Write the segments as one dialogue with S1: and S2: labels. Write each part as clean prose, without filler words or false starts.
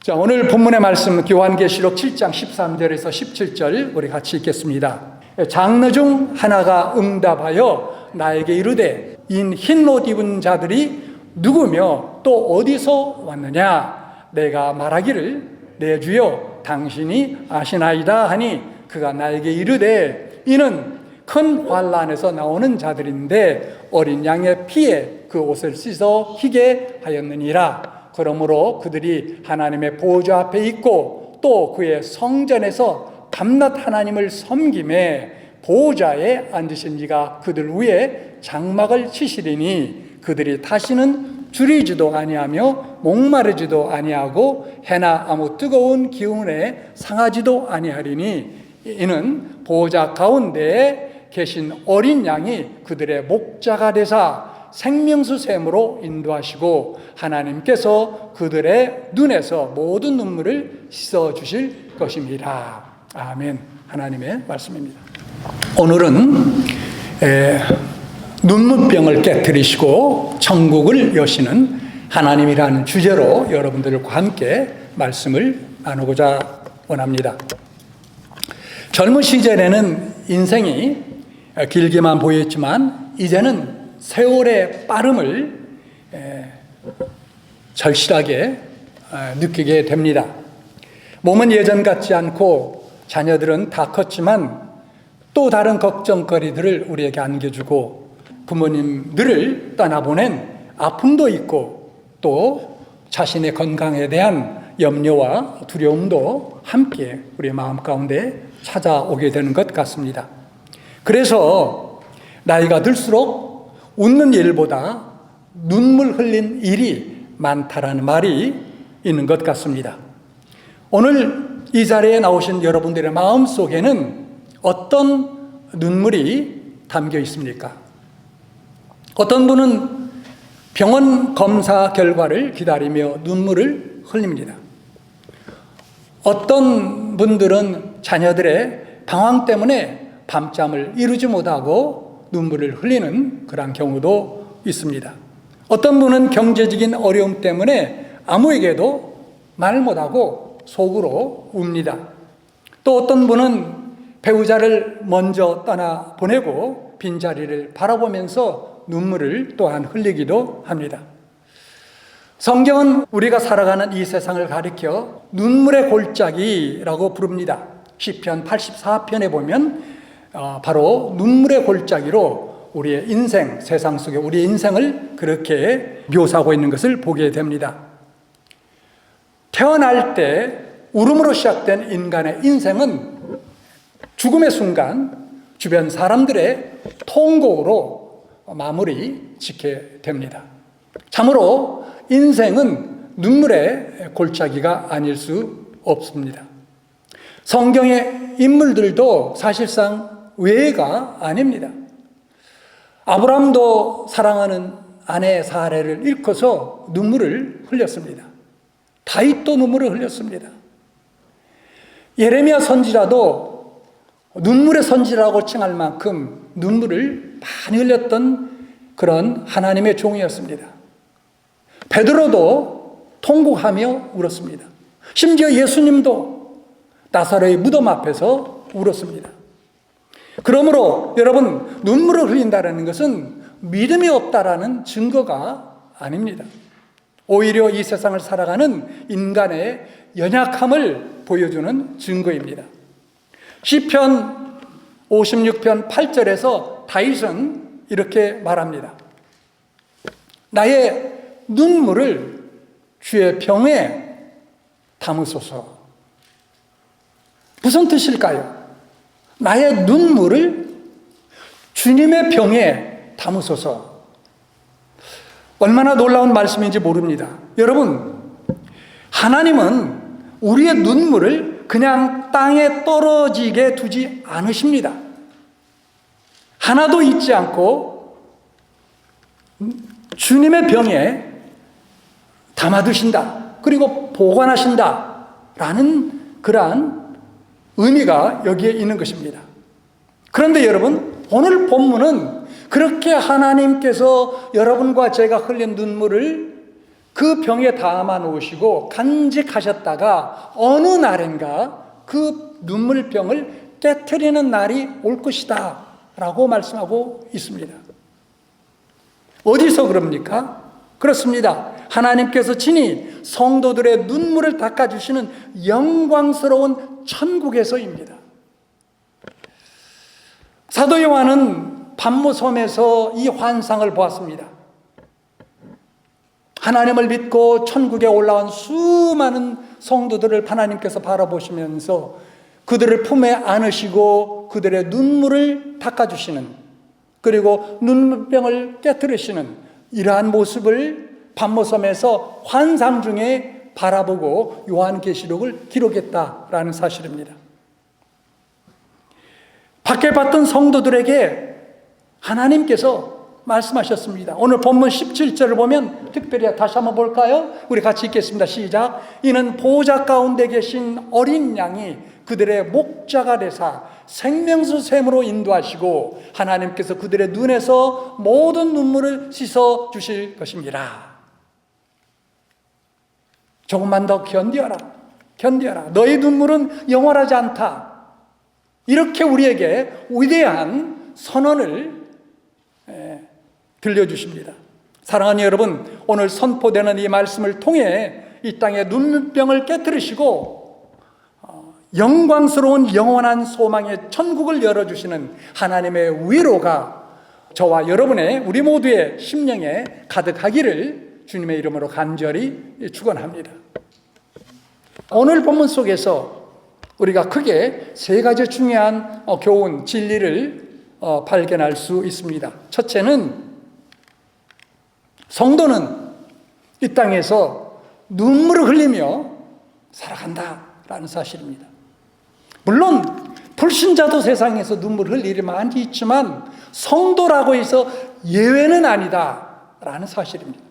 S1: 자, 오늘 본문의 말씀 요한계시록 7장 13절에서 17절 우리 같이 읽겠습니다. 장로 중 하나가 응답하여 나에게 이르되 흰 옷 입은 자들이 누구며 또 어디서 왔느냐? 내가 말하기를 내 주여 당신이 아시나이다 하니 그가 나에게 이르되 이는 큰 환난에서 나오는 자들인데 어린 양의 피에 그 옷을 씻어 희게 하였느니라. 그러므로 그들이 하나님의 보좌 앞에 있고 또 그의 성전에서 밤낮 하나님을 섬김에 보좌에 앉으신 이가 그들 위에 장막을 치시리니 그들이 다시는 줄이지도 아니하며 목마르지도 아니하고 해나 아무 뜨거운 기운에 상하지도 아니하리니 이는 보좌 가운데에 계신 어린 양이 그들의 목자가 되사 생명수 샘으로 인도하시고 하나님께서 그들의 눈에서 모든 눈물을 씻어주실 것입니다. 아멘. 하나님의 말씀입니다. 오늘은 눈물병을 깨뜨리시고 천국을 여시는 하나님이라는 주제로 여러분들과 함께 말씀을 나누고자 원합니다. 젊은 시절에는 인생이 길게만 보였지만 이제는 세월의 빠름을 절실하게 느끼게 됩니다. 몸은 예전 같지 않고 자녀들은 다 컸지만 또 다른 걱정거리들을 우리에게 안겨주고 부모님들을 떠나보낸 아픔도 있고 또 자신의 건강에 대한 염려와 두려움도 함께 우리의 마음 가운데 찾아오게 되는 것 같습니다. 그래서 나이가 들수록 웃는 일보다 눈물 흘린 일이 많다라는 말이 있는 것 같습니다. 오늘 이 자리에 나오신 여러분들의 마음 속에는 어떤 눈물이 담겨 있습니까? 어떤 분은 병원 검사 결과를 기다리며 눈물을 흘립니다. 어떤 분들은 자녀들의 방황 때문에 밤잠을 이루지 못하고 눈물을 흘리는 그런 경우도 있습니다. 어떤 분은 경제적인 어려움 때문에 아무에게도 말 못하고 속으로 웁니다. 또 어떤 분은 배우자를 먼저 떠나보내고 빈자리를 바라보면서 눈물을 또한 흘리기도 합니다. 성경은 우리가 살아가는 이 세상을 가리켜 눈물의 골짜기라고 부릅니다. 시편 84편에 보면 바로 눈물의 골짜기로 우리의 인생, 세상 속에 우리의 인생을 그렇게 묘사하고 있는 것을 보게 됩니다. 태어날 때 울음으로 시작된 인간의 인생은 죽음의 순간 주변 사람들의 통곡으로 마무리 짓게 됩니다. 참으로 인생은 눈물의 골짜기가 아닐 수 없습니다. 성경의 인물들도 사실상 외가 아닙니다. 아브라함도 사랑하는 아내 사라를 잃고서 눈물을 흘렸습니다. 다윗도 눈물을 흘렸습니다. 예레미야 선지자도 눈물의 선지라고 칭할 만큼 눈물을 많이 흘렸던 그런 하나님의 종이었습니다. 베드로도 통곡하며 울었습니다. 심지어 예수님도 나사로의 무덤 앞에서 울었습니다. 그러므로 여러분, 눈물을 흘린다는 것은 믿음이 없다라는 증거가 아닙니다. 오히려 이 세상을 살아가는 인간의 연약함을 보여주는 증거입니다. 시편 56편 8절에서 다윗은 이렇게 말합니다. 나의 눈물을 주의 병에 담으소서. 무슨 뜻일까요? 나의 눈물을 주님의 병에 담으소서. 얼마나 놀라운 말씀인지 모릅니다. 여러분, 하나님은 우리의 눈물을 그냥 땅에 떨어지게 두지 않으십니다. 하나도 잊지 않고 주님의 병에 담아두신다. 그리고 보관하신다. 라는 그러한 의미가 여기에 있는 것입니다. 그런데 여러분, 오늘 본문은 그렇게 하나님께서 여러분과 제가 흘린 눈물을 그 병에 담아 놓으시고 간직하셨다가 어느 날인가 그 눈물병을 깨트리는 날이 올 것이다 라고 말씀하고 있습니다. 어디서 그럽니까? 그렇습니다. 하나님께서 친히 성도들의 눈물을 닦아주시는 영광스러운 천국에서입니다. 사도 요한은 pat모섬에서 이 환상을 보았습니다. 하나님을 믿고 천국에 올라온 수많은 성도들을 하나님께서 바라보시면서 그들을 품에 안으시고 그들의 눈물을 닦아주시는, 그리고 눈물병을 깨뜨리시는 이러한 모습을 pat모섬에서 환상 중에 바라보고 요한계시록을 기록했다라는 사실입니다. 박해받던 성도들에게 하나님께서 말씀하셨습니다. 오늘 본문 17절을 보면 특별히 다시 한번 볼까요? 우리 같이 읽겠습니다. 시작. 이는 보호자 가운데 계신 어린 양이 그들의 목자가 되사 생명수 샘으로 인도하시고 하나님께서 그들의 눈에서 모든 눈물을 씻어 주실 것입니다. 조금만 더 견디어라. 너희 눈물은 영원하지 않다. 이렇게 우리에게 위대한 선언을 들려주십니다. 사랑하는 여러분, 오늘 선포되는 이 말씀을 통해 이 땅의 눈물병을 깨뜨리시고 영광스러운 영원한 소망의 천국을 열어주시는 하나님의 위로가 저와 여러분의, 우리 모두의 심령에 가득하기를 주님의 이름으로 간절히 축원합니다. 오늘 본문 속에서 우리가 크게 세 가지 중요한 교훈, 진리를 발견할 수 있습니다. 첫째는 성도는 이 땅에서 눈물을 흘리며 살아간다라는 사실입니다. 물론 불신자도 세상에서 눈물을 흘릴 일이 많이 있지만 성도라고 해서 예외는 아니다라는 사실입니다.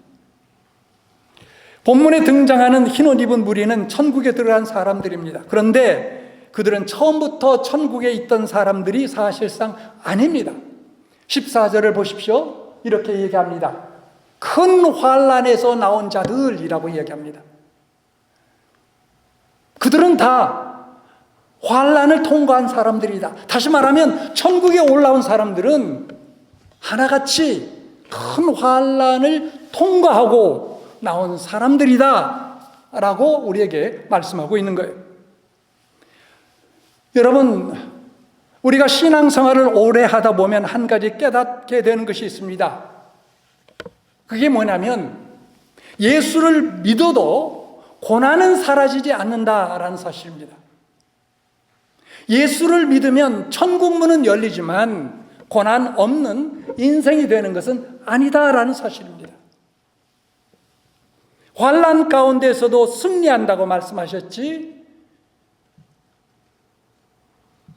S1: 본문에 등장하는 흰옷 입은 무리는 천국에 들어간 사람들입니다. 그런데 그들은 처음부터 천국에 있던 사람들이 사실상 아닙니다. 14절을 보십시오. 이렇게 얘기합니다. 큰 환난에서 나온 자들이라고 이야기합니다. 그들은 다 환난을 통과한 사람들이다. 다시 말하면 천국에 올라온 사람들은 하나같이 큰 환난을 통과하고 나온 사람들이다 라고 우리에게 말씀하고 있는 거예요. 여러분, 우리가 신앙생활을 오래 하다 보면 한 가지 깨닫게 되는 것이 있습니다. 그게 뭐냐면 예수를 믿어도 고난은 사라지지 않는다라는 사실입니다. 예수를 믿으면 천국 문은 열리지만 고난 없는 인생이 되는 것은 아니다라는 사실입니다. 환난 가운데서도 승리한다고 말씀하셨지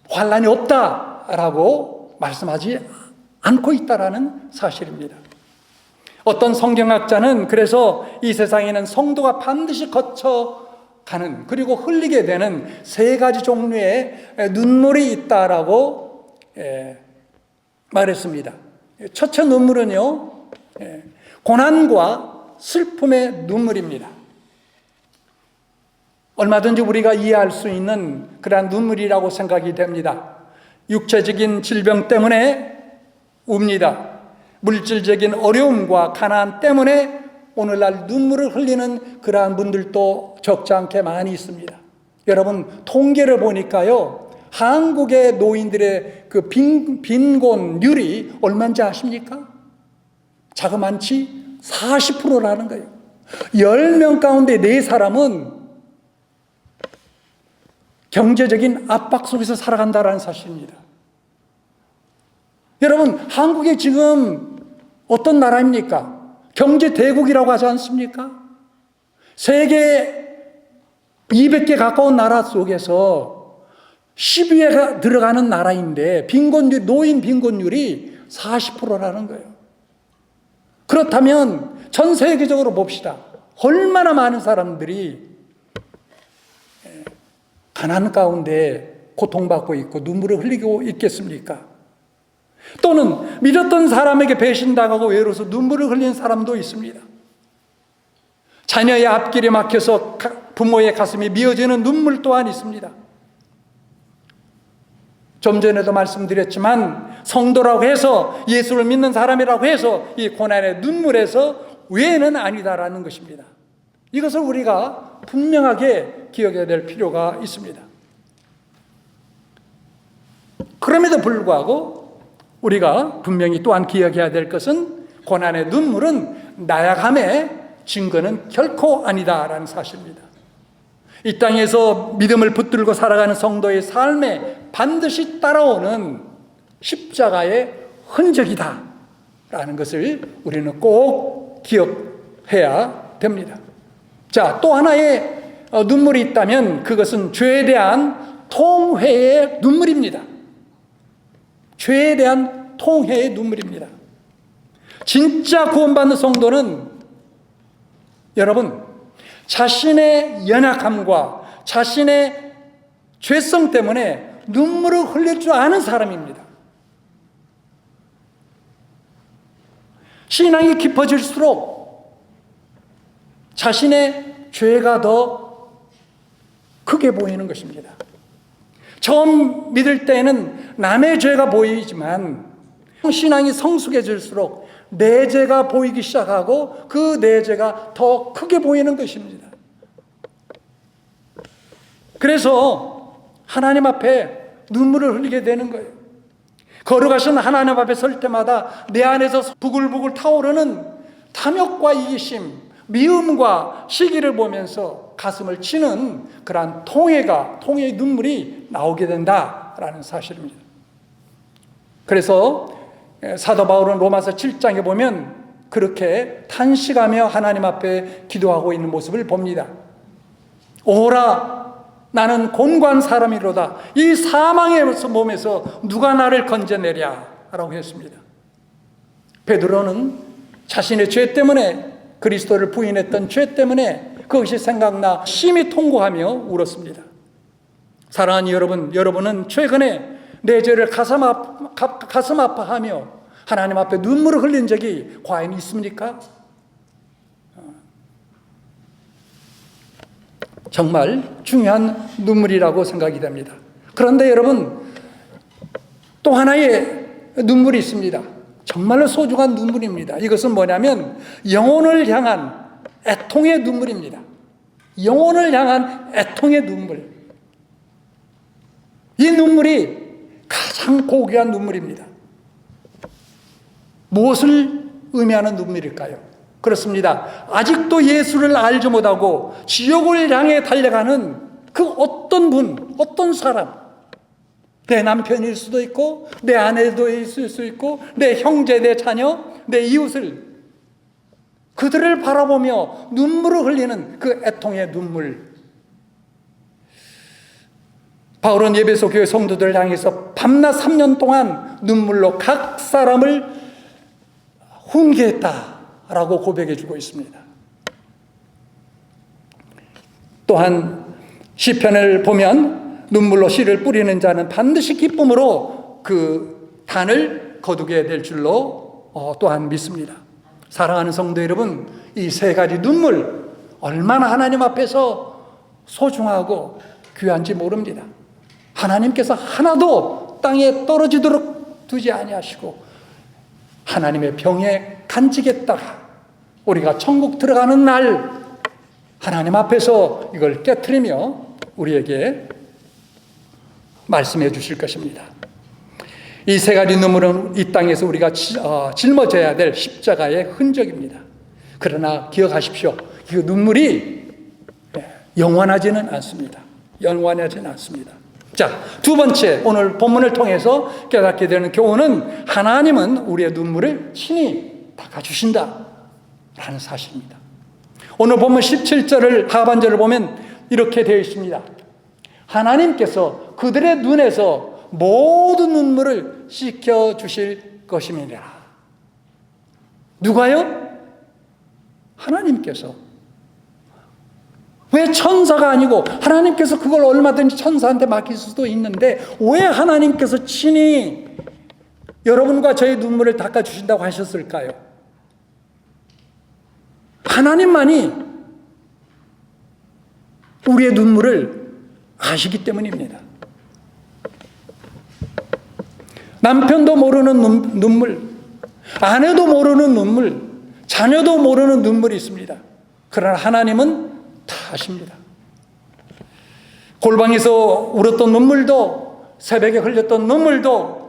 S1: 환난이 없다라고 말씀하지 않고 있다라는 사실입니다. 어떤 성경학자는 그래서 이 세상에는 성도가 반드시 거쳐가는, 그리고 흘리게 되는 세 가지 종류의 눈물이 있다라고 말했습니다. 첫째 눈물은요, 고난과 슬픔의 눈물입니다. 얼마든지 우리가 이해할 수 있는 그러한 눈물이라고 생각이 됩니다. 육체적인 질병 때문에 웁니다. 물질적인 어려움과 가난 때문에 오늘날 눈물을 흘리는 그러한 분들도 적지 않게 많이 있습니다. 여러분, 통계를 보니까요, 한국의 노인들의 그 빈곤율이 얼마인지 아십니까? 자그만치 40%라는 거예요. 10명 가운데 4사람은 경제적인 압박 속에서 살아간다는 사실입니다. 여러분, 한국이 지금 어떤 나라입니까? 경제 대국이라고 하지 않습니까? 세계 200개 가까운 나라 속에서 10위에 들어가는 나라인데 노인 빈곤율이 40%라는 거예요. 그렇다면 전 세계적으로 봅시다. 얼마나 많은 사람들이 가난 가운데 고통받고 있고 눈물을 흘리고 있겠습니까? 또는 믿었던 사람에게 배신당하고 외로워서 눈물을 흘리는 사람도 있습니다. 자녀의 앞길에 막혀서 부모의 가슴이 미어지는 눈물 또한 있습니다. 좀 전에도 말씀드렸지만 성도라고 해서, 예수를 믿는 사람이라고 해서 이 고난의 눈물에서 외에는 아니다라는 것입니다. 이것을 우리가 분명하게 기억해야 될 필요가 있습니다. 그럼에도 불구하고 우리가 분명히 또한 기억해야 될 것은, 고난의 눈물은 나약함의 증거는 결코 아니다라는 사실입니다. 이 땅에서 믿음을 붙들고 살아가는 성도의 삶에 반드시 따라오는 십자가의 흔적이다라는 것을 우리는 꼭 기억해야 됩니다. 자, 또 하나의 눈물이 있다면 그것은 죄에 대한 통회의 눈물입니다. 죄에 대한 통회의 눈물입니다. 진짜 구원받는 성도는 여러분, 자신의 연약함과 자신의 죄성 때문에 눈물을 흘릴 줄 아는 사람입니다. 신앙이 깊어질수록 자신의 죄가 더 크게 보이는 것입니다. 처음 믿을 때에는 남의 죄가 보이지만 신앙이 성숙해질수록 내 죄가 보이기 시작하고 그 내 죄가 더 크게 보이는 것입니다. 그래서 하나님 앞에 눈물을 흘리게 되는 거예요. 거룩하신 하나님 앞에 설 때마다 내 안에서 부글부글 타오르는 탐욕과 이기심, 미움과 시기를 보면서 가슴을 치는 그러한 통해의 눈물이 나오게 된다라는 사실입니다. 그래서 사도 바울은 로마서 7장에 보면 그렇게 탄식하며 하나님 앞에 기도하고 있는 모습을 봅니다. 오라, 나는 곤고한 사람이로다. 이 사망의 몸에서 누가 나를 건져내랴 라고 했습니다. 베드로는 자신의 죄 때문에, 그리스도를 부인했던 죄 때문에 그것이 생각나 심히 통곡하며 울었습니다. 사랑하는 여러분, 여러분은 최근에 내 죄를 가슴 아파하며 하나님 앞에 눈물을 흘린 적이 과연 있습니까? 정말 중요한 눈물이라고 생각이 됩니다. 그런데 여러분, 또 하나의 눈물이 있습니다. 정말로 소중한 눈물입니다. 이것은 뭐냐면 영혼을 향한 애통의 눈물입니다. 영혼을 향한 애통의 눈물. 이 눈물이 가장 고귀한 눈물입니다. 무엇을 의미하는 눈물일까요? 그렇습니다. 아직도 예수를 알지 못하고 지옥을 향해 달려가는 그 어떤 분, 어떤 사람, 내 남편일 수도 있고 내 아내도 있을 수 있고 내 형제, 내 자녀, 내 이웃을, 그들을 바라보며 눈물을 흘리는 그 애통의 눈물. 바울은 에베소 교회 성도들을 향해서 밤낮 3년 동안 눈물로 각 사람을 훈계했다라고 고백해주고 있습니다. 또한 시편을 보면 눈물로 씨를 뿌리는 자는 반드시 기쁨으로 그 단을 거두게 될 줄로 또한 믿습니다. 사랑하는 성도 여러분, 이 세 가지 눈물 얼마나 하나님 앞에서 소중하고 귀한지 모릅니다. 하나님께서 하나도 땅에 떨어지도록 두지 아니하시고 하나님의 병에 간직했다가 우리가 천국 들어가는 날 하나님 앞에서 이걸 깨트리며 우리에게 말씀해 주실 것입니다. 이 세 가지 눈물은 이 땅에서 우리가 짊어져야 될 십자가의 흔적입니다. 그러나 기억하십시오. 그 눈물이 영원하지는 않습니다. 영원하지는 않습니다. 자, 두 번째, 오늘 본문을 통해서 깨닫게 되는 교훈은 하나님은 우리의 눈물을 친히 닦아주신다 라는 사실입니다. 오늘 본문 17절을 하반절을 보면 이렇게 되어 있습니다. 하나님께서 그들의 눈에서 모든 눈물을 씻겨주실 것임이라. 누가요? 하나님께서. 왜 천사가 아니고, 하나님께서 그걸 얼마든지 천사한테 맡길 수도 있는데 왜 하나님께서 친히 여러분과 저의 눈물을 닦아주신다고 하셨을까요? 하나님만이 우리의 눈물을 아시기 때문입니다. 남편도 모르는 눈물, 아내도 모르는 눈물, 자녀도 모르는 눈물이 있습니다. 그러나 하나님은 다 아십니다. 골방에서 울었던 눈물도, 새벽에 흘렸던 눈물도,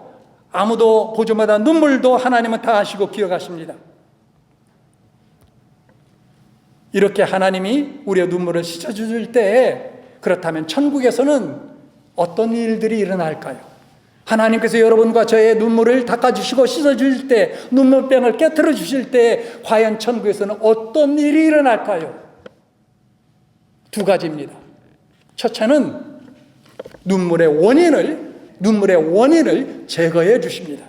S1: 아무도 보지 못한 눈물도 하나님은 다 아시고 기억하십니다. 이렇게 하나님이 우리의 눈물을 씻어주실 때에, 그렇다면 천국에서는 어떤 일들이 일어날까요? 하나님께서 여러분과 저의 눈물을 닦아주시고 씻어주실 때, 눈물병을 깨트려 주실 때 과연 천국에서는 어떤 일이 일어날까요? 두 가지입니다. 첫째는 눈물의 원인을 제거해 주십니다.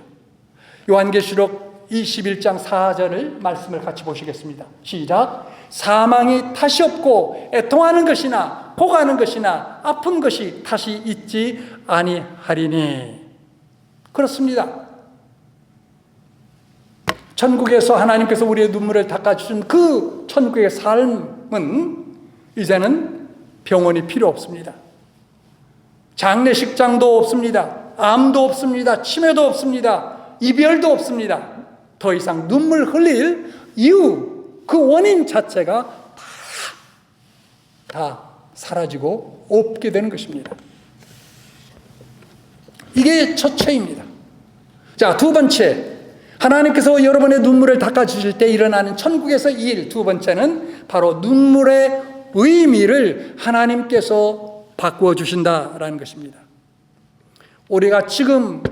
S1: 요한계시록 21장 4절을 말씀을 같이 보시겠습니다. 시작. 사망이 다시 없고 애통하는 것이나 고가는 것이나 아픈 것이 다시 있지 아니하리니. 그렇습니다. 천국에서 하나님께서 우리의 눈물을 닦아주신 그 천국의 삶은 이제는 병원이 필요 없습니다. 장례식장도 없습니다. 암도 없습니다. 치매도 없습니다. 이별도 없습니다. 더 이상 눈물 흘릴 이유, 그 원인 자체가 다 사라지고 없게 되는 것입니다. 이게 첫째입니다. 자, 두 번째, 하나님께서 여러분의 눈물을 닦아주실 때 일어나는 천국에서 일, 두 번째는 바로 눈물의 의미를 하나님께서 바꾸어 주신다라는 것입니다. 우리가 지금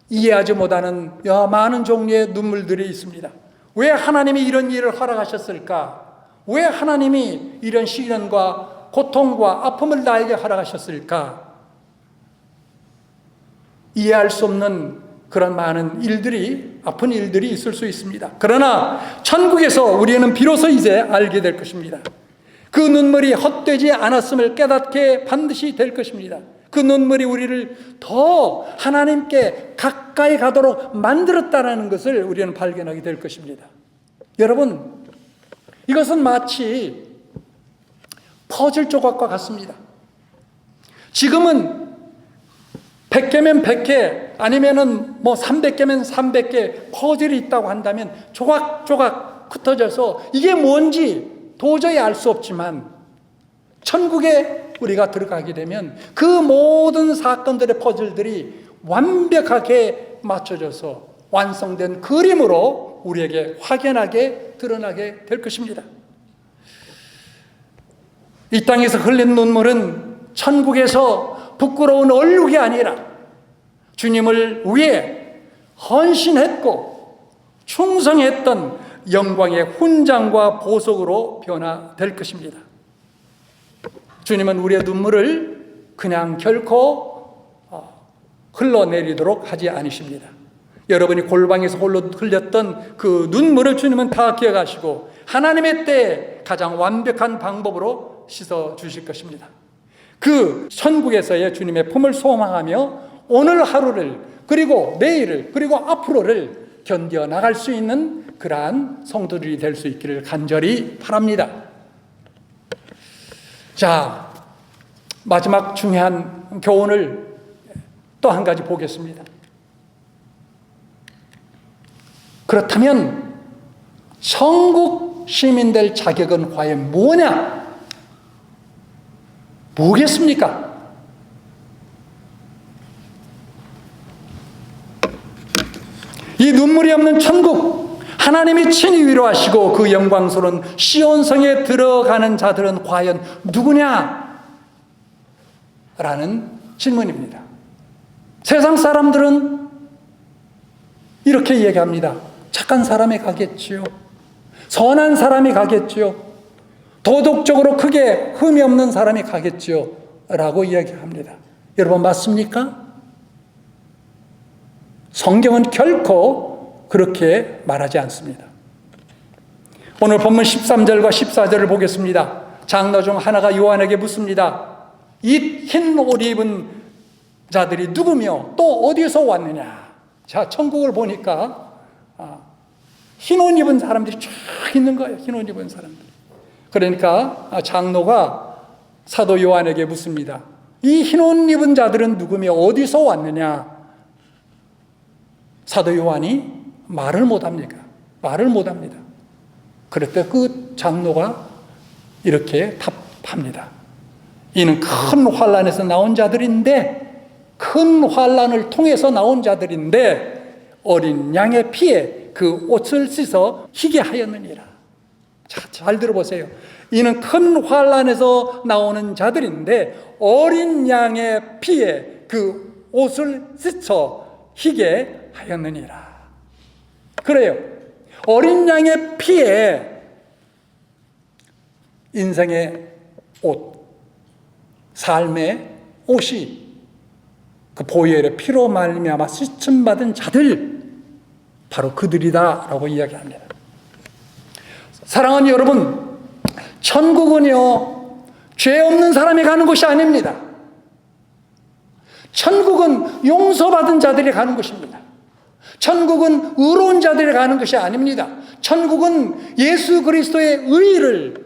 S1: 이해하지 못하는 많은 종류의 눈물들이 있습니다. 왜 하나님이 이런 일을 허락하셨을까? 왜 하나님이 이런 시련과 고통과 아픔을 나에게 허락하셨을까? 이해할 수 없는 그런 많은 일들이, 아픈 일들이 있을 수 있습니다. 그러나 천국에서 우리는 비로소 이제 알게 될 것입니다. 그 눈물이 헛되지 않았음을 깨닫게 반드시 될 것입니다. 그 눈물이 우리를 더 하나님께 가까이 가도록 만들었다는 것을 우리는 발견하게 될 것입니다. 여러분, 이것은 마치 퍼즐 조각과 같습니다. 지금은 100개면 100개, 아니면은 300개면 300개 퍼즐이 있다고 한다면 조각조각 흩어져서 이게 뭔지 도저히 알 수 없지만, 천국에 우리가 들어가게 되면 그 모든 사건들의 퍼즐들이 완벽하게 맞춰져서 완성된 그림으로 우리에게 확연하게 드러나게 될 것입니다. 이 땅에서 흘린 눈물은 천국에서 부끄러운 얼룩이 아니라 주님을 위해 헌신했고 충성했던 영광의 훈장과 보석으로 변화될 것입니다. 주님은 우리의 눈물을 그냥 결코 흘러내리도록 하지 않으십니다. 여러분이 골방에서 홀로 흘렸던 그 눈물을 주님은 다 기억하시고 하나님의 때에 가장 완벽한 방법으로 씻어 주실 것입니다. 그 천국에서의 주님의 품을 소망하며 오늘 하루를, 그리고 내일을, 그리고 앞으로를 견뎌 나갈 수 있는 그러한 성도들이 될 수 있기를 간절히 바랍니다. 자, 마지막 중요한 교훈을 또 한 가지 보겠습니다. 그렇다면 천국 시민 될 자격은 과연 뭐냐? 뭐겠습니까? 이 눈물이 없는 천국, 하나님이 친히 위로하시고 그 영광스러운 시온성에 들어가는 자들은 과연 누구냐? 라는 질문입니다. 세상 사람들은 이렇게 얘기합니다. 착한 사람이 가겠지요. 선한 사람이 가겠지요. 도덕적으로 크게 흠이 없는 사람이 가겠지요. 라고 이야기합니다. 여러분, 맞습니까? 성경은 결코 그렇게 말하지 않습니다. 오늘 본문 13절과 14절을 보겠습니다. 장로 중 하나가 요한에게 묻습니다. 이 흰 옷 입은 자들이 누구며 또 어디서 왔느냐? 자, 천국을 보니까 흰 옷 입은 사람들이 쫙 있는 거예요. 흰 옷 입은 사람들. 그러니까 장로가 사도 요한에게 묻습니다. 이 흰 옷 입은 자들은 누구며 어디서 왔느냐? 사도 요한이 말을 못합니까? 말을 못합니다. 그럴 때 그 장로가 이렇게 답합니다. 이는 큰 환난에서 나온 자들인데, 큰 환난을 통해서 나온 자들인데 어린 양의 피에 그 옷을 씻어 희게 하였느니라. 자, 잘 들어보세요. 이는 큰 환난에서 나오는 자들인데 어린 양의 피에 그 옷을 씻어 희게 하였느니라. 그래요. 어린 양의 피에 인생의 옷, 삶의 옷이 그 보혈의 피로 말미암아 씻음받은 자들, 바로 그들이다라고 이야기합니다. 사랑하는 여러분, 천국은요 죄 없는 사람이 가는 곳이 아닙니다. 천국은 용서받은 자들이 가는 곳입니다. 천국은 의로운 자들이 가는 것이 아닙니다. 천국은 예수 그리스도의 의의를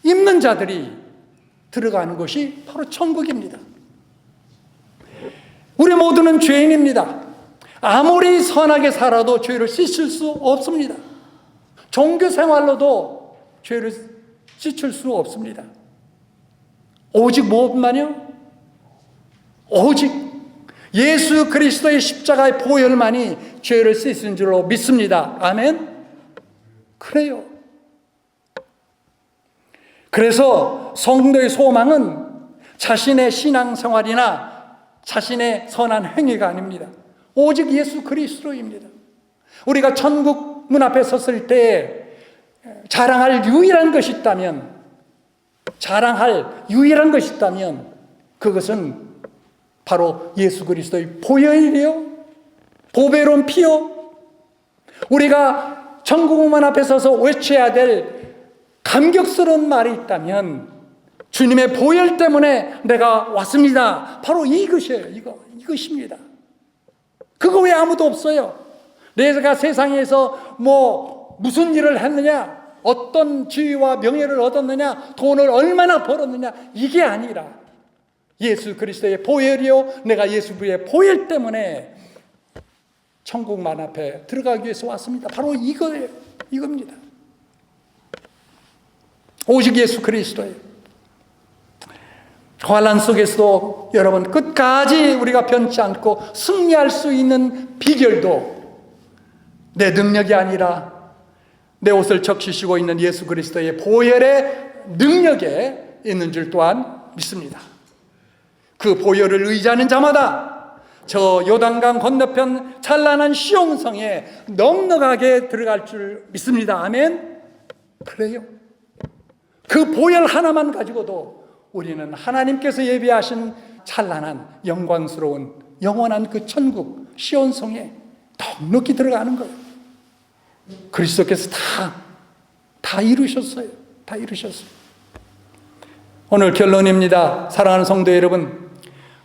S1: 입는 자들이 들어가는 곳이 바로 천국입니다. 우리 모두는 죄인입니다. 아무리 선하게 살아도 죄를 씻을 수 없습니다. 종교 생활로도 죄를 씻을 수 없습니다. 오직 무엇만요? 오직 예수 그리스도의 십자가의 보혈만이 죄를 씻은 줄로 믿습니다. 아멘? 그래요. 그래서 성도의 소망은 자신의 신앙생활이나 자신의 선한 행위가 아닙니다. 오직 예수 그리스도입니다. 우리가 천국 문 앞에 섰을 때 자랑할 유일한 것이 있다면, 그것은 바로 예수 그리스도의 보혈이요, 보배로운 피요. 우리가 천국 문 앞에 서서 외쳐야 될 감격스러운 말이 있다면 주님의 보혈 때문에 내가 왔습니다. 바로 이것이에요. 이것입니다. 그거 왜 아무도 없어요? 내가 세상에서 무슨 일을 했느냐, 어떤 지위와 명예를 얻었느냐, 돈을 얼마나 벌었느냐, 이게 아니라 예수 그리스도의 보혈이요, 내가 예수 그리스도의 보혈 때문에 천국만 앞에 들어가기 위해서 왔습니다. 바로 이겁니다. 오직 예수 그리스도예요. 환난 속에서도 여러분 끝까지 우리가 변치 않고 승리할 수 있는 비결도 내 능력이 아니라 내 옷을 적시시고 있는 예수 그리스도의 보혈의 능력에 있는 줄 또한 믿습니다. 그 보혈을 의지하는 자마다 저 요단강 건너편 찬란한 시온성에 넉넉하게 들어갈 줄 믿습니다. 아멘? 그래요. 그 보혈 하나만 가지고도 우리는 하나님께서 예비하신 찬란한 영광스러운 영원한 그 천국 시온성에 넉넉히 들어가는 거예요. 그리스도께서 다 이루셨어요. 다 이루셨어요. 오늘 결론입니다. 사랑하는 성도 여러분,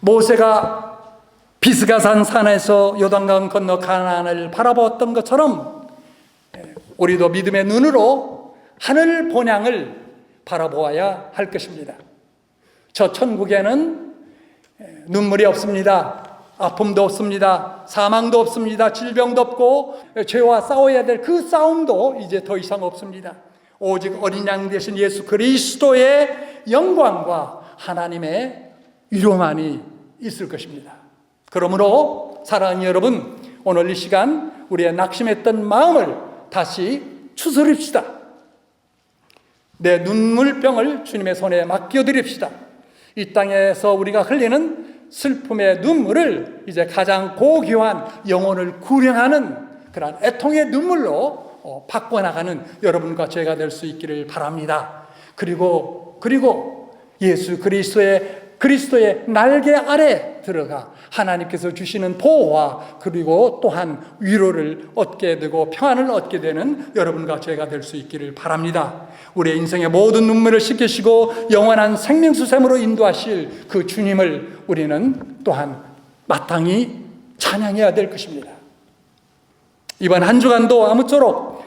S1: 모세가 비스가산 산에서 요단강 건너 가나안을 바라보았던 것처럼 우리도 믿음의 눈으로 하늘 본향을 바라보아야 할 것입니다. 저 천국에는 눈물이 없습니다. 아픔도 없습니다. 사망도 없습니다. 질병도 없고 죄와 싸워야 될 그 싸움도 이제 더 이상 없습니다. 오직 어린 양 되신 예수 그리스도의 영광과 하나님의 위로만이 있을 것입니다. 그러므로 사랑하는 여러분, 오늘 이 시간 우리의 낙심했던 마음을 다시 추스립시다. 내 눈물병을 주님의 손에 맡겨드립시다. 이 땅에서 우리가 흘리는 슬픔의 눈물을 이제 가장 고귀한 영혼을 구령하는 그런 애통의 눈물로 바꿔나가는 여러분과 제가 될 수 있기를 바랍니다. 그리고 예수 그리스도의 날개 아래 들어가 하나님께서 주시는 보호와 그리고 또한 위로를 얻게 되고 평안을 얻게 되는 여러분과 제가 될 수 있기를 바랍니다. 우리의 인생의 모든 눈물을 씻기시고 영원한 생명수샘으로 인도하실 그 주님을 우리는 또한 마땅히 찬양해야 될 것입니다. 이번 한 주간도 아무쪼록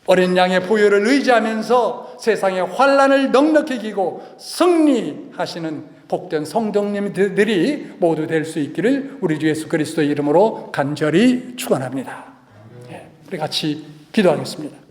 S1: 어린 양의 보혈을 의지하면서 세상의 환난을 넉넉히 이기고 승리하시는 복된 성도님들이 모두 될 수 있기를 우리 주 예수 그리스도의 이름으로 간절히 축원합니다. 우리 같이 기도하겠습니다.